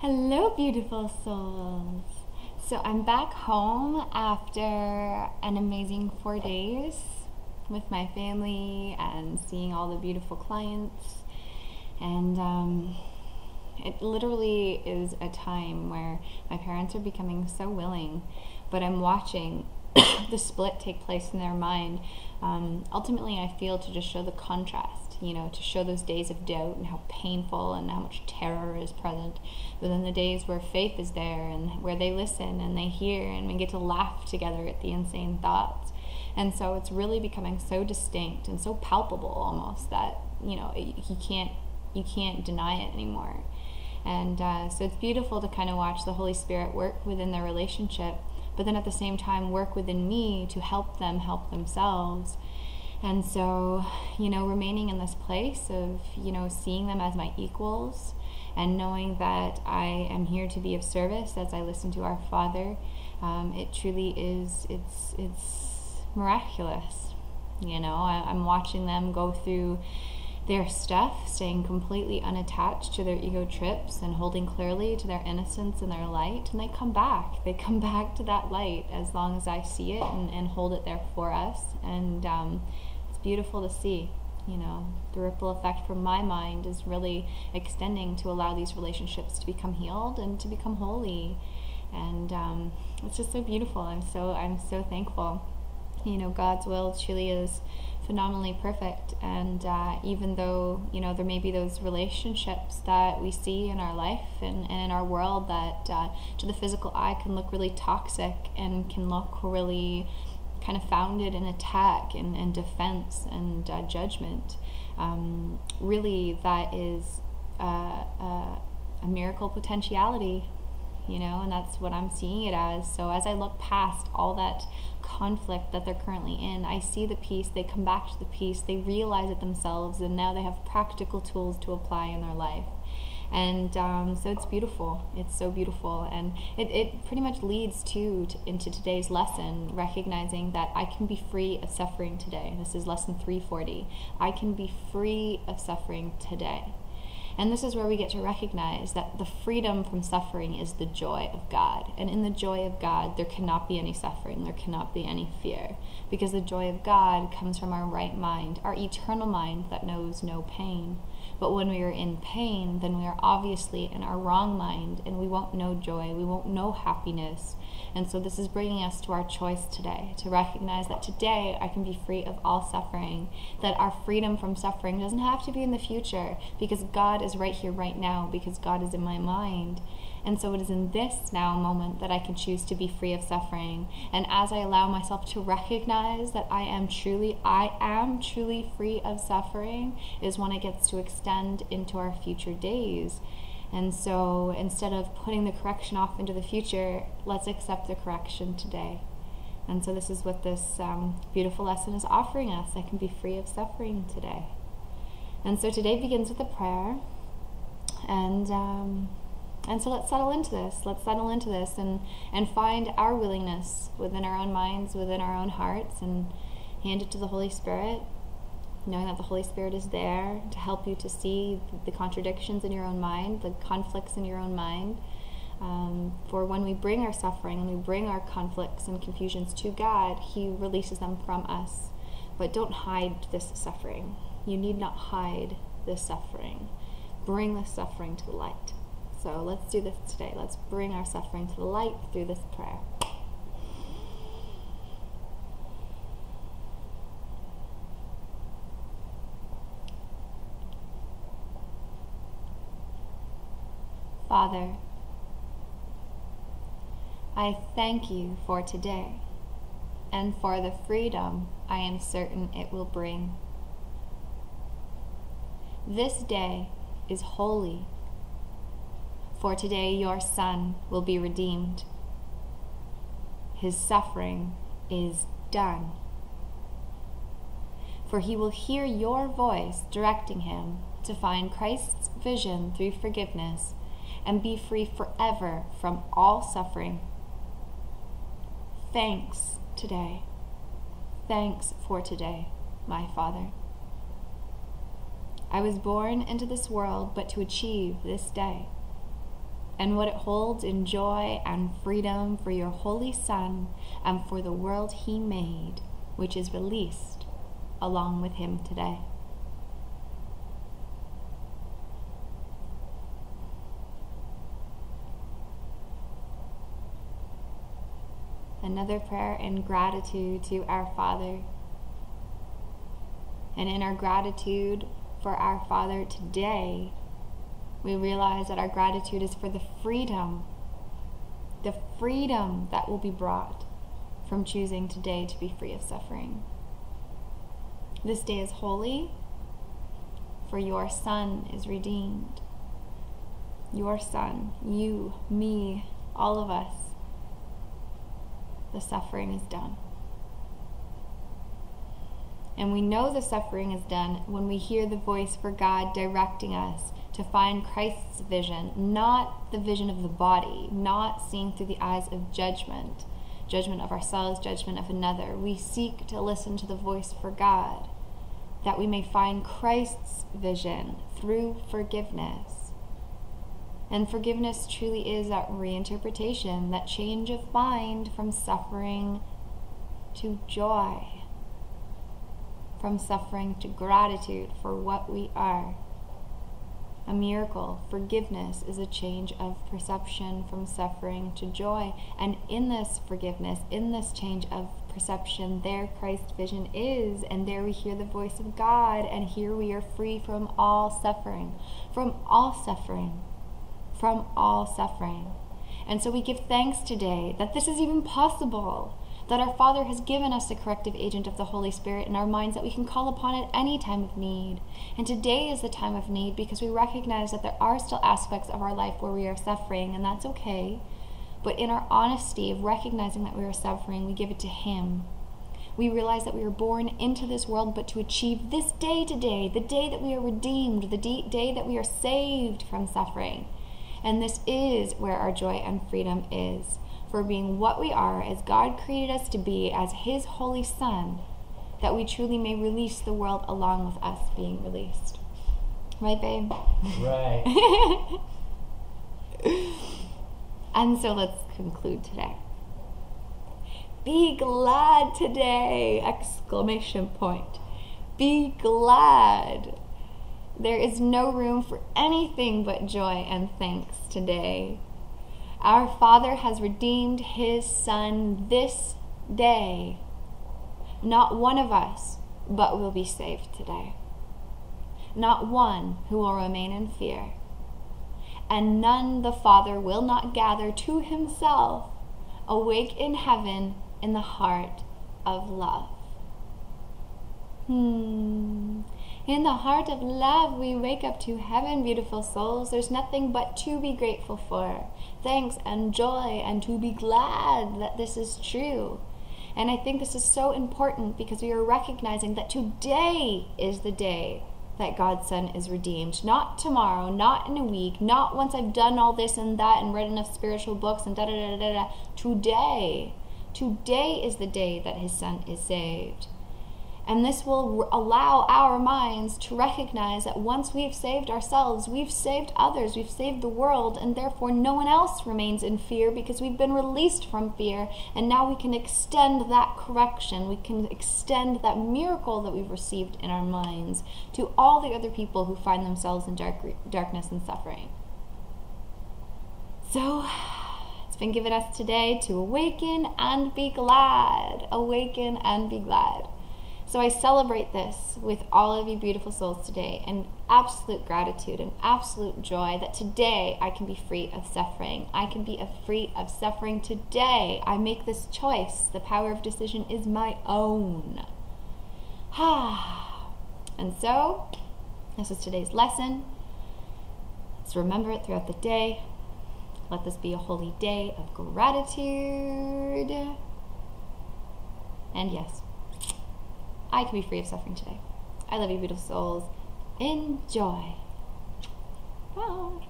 Hello, beautiful souls. So I'm back home after an amazing 4 days with my family and seeing all the beautiful clients. And it literally is a time where my parents are becoming so willing, but I'm watching the split take place in their mind. Ultimately, I feel to just show the contrast, to show those days of doubt and how painful and how much terror is present. But then the days where faith is there and where they listen and they hear and we get to laugh together at the insane thoughts. And so it's really becoming so distinct and so palpable almost that, you can't deny it anymore. And so it's beautiful to kind of watch the Holy Spirit work within their relationship, but then at the same time work within me to help them help themselves. And so, remaining in this place of, seeing them as my equals and knowing that I am here to be of service as I listen to our Father, it truly is, it's miraculous. I'm watching them go through their stuff, staying completely unattached to their ego trips and holding clearly to their innocence and their light. And they come back to that light as long as I see it and hold it there for us. And it's beautiful to see. The ripple effect from my mind is really extending to allow these relationships to become healed and to become holy. And it's just so beautiful. I'm so thankful. God's will truly is phenomenally perfect, and even though there may be those relationships that we see in our life and in our world that to the physical eye can look really toxic and can look really kind of founded in attack and defense and judgment, really that is a miracle potentiality. And that's what I'm seeing it as. So as I look past all that conflict that they're currently in, I see the peace, they come back to the peace, they realize it themselves, and now they have practical tools to apply in their life. And so it's beautiful. It's so beautiful. And it pretty much leads into today's lesson, recognizing that I can be free of suffering today. This is lesson 340. I can be free of suffering today. And this is where we get to recognize that the freedom from suffering is the joy of God. And in the joy of God, there cannot be any suffering. There cannot be any fear. Because the joy of God comes from our right mind, our eternal mind that knows no pain. But when we are in pain, then we are obviously in our wrong mind, and we won't know joy, we won't know happiness. And so this is bringing us to our choice today, to recognize that today I can be free of all suffering, that our freedom from suffering doesn't have to be in the future, because God is right here, right now, because God is in my mind. And so it is in this now moment that I can choose to be free of suffering. And as I allow myself to recognize that I am truly free of suffering, is when it gets to extend into our future days. And so instead of putting the correction off into the future, let's accept the correction today. And so this is what this beautiful lesson is offering us. I can be free of suffering today. And so today begins with a prayer. And so let's settle into this. Let's settle into this and find our willingness within our own minds, within our own hearts, and hand it to the Holy Spirit, knowing that the Holy Spirit is there to help you to see the contradictions in your own mind, the conflicts in your own mind. For when we bring our suffering and we bring our conflicts and confusions to God, He releases them from us. But don't hide this suffering. You need not hide this suffering. Bring the suffering to the light. So let's do this today. Let's bring our suffering to the light through this prayer. Father, I thank you for today and for the freedom I am certain it will bring. This day is holy, for today your Son will be redeemed. His suffering is done, for he will hear your voice directing him to find Christ's vision through forgiveness and be free forever from all suffering. Thanks today. Thanks for today, my Father. I was born into this world but to achieve this day. and what it holds in joy and freedom for your Holy Son and for the world He made, which is released along with Him today. Another prayer in gratitude to our Father. And in our gratitude for our Father today, we realize that our gratitude is for the freedom that will be brought from choosing today to be free of suffering. This day is holy, for your Son is redeemed. Your Son, you, me, all of us. The suffering is done. And we know the suffering is done when we hear the voice for God directing us to find Christ's vision, not the vision of the body, not seen through the eyes of judgment of ourselves, judgment of another. We seek to listen to the voice for God, that we may find Christ's vision through forgiveness. And forgiveness truly is that reinterpretation, that change of mind from suffering to joy, from suffering to gratitude for what we are. A miracle. Forgiveness is a change of perception from suffering to joy. And in this forgiveness, in this change of perception, there Christ's vision is, and there we hear the voice of God, and here we are free from all suffering, from all suffering. From all suffering. And so we give thanks today that this is even possible, that our Father has given us the corrective agent of the Holy Spirit in our minds that we can call upon at any time of need. And today is the time of need because we recognize that there are still aspects of our life where we are suffering, and that's okay. But in our honesty of recognizing that we are suffering, we give it to Him. We realize that we were born into this world, but to achieve this day today, the day that we are redeemed, the day that we are saved from suffering. And this is where our joy and freedom is, for being what we are as God created us to be as His Holy Son, that we truly may release the world along with us being released. Right, babe? Right. And so let's conclude today. Be glad today! Exclamation point. Be glad. There is no room for anything but joy and thanks today. Our Father has redeemed His Son this day. Not one of us but will be saved today. Not one who will remain in fear. And none the Father will not gather to Himself, awake in heaven in the heart of love. In the heart of love, we wake up to heaven, beautiful souls. There's nothing but to be grateful for. Thanks and joy, and to be glad that this is true. And I think this is so important because we are recognizing that today is the day that God's Son is redeemed. Not tomorrow, not in a week, not once I've done all this and that and read enough spiritual books and da-da-da-da-da. Today. Today is the day that His Son is saved. And this will allow our minds to recognize that once we've saved ourselves, we've saved others, we've saved the world, and therefore no one else remains in fear because we've been released from fear. And now we can extend that correction, we can extend that miracle that we've received in our minds to all the other people who find themselves in darkness and suffering. So, it's been given us today to awaken and be glad. Awaken and be glad. So I celebrate this with all of you beautiful souls today in absolute gratitude and absolute joy that today I can be free of suffering. I can be free of suffering today. I make this choice. The power of decision is my own. And so, this is today's lesson. Let's remember it throughout the day. Let this be a holy day of gratitude. And yes, I can be free of suffering today. I love you, beautiful souls. Enjoy. Bye.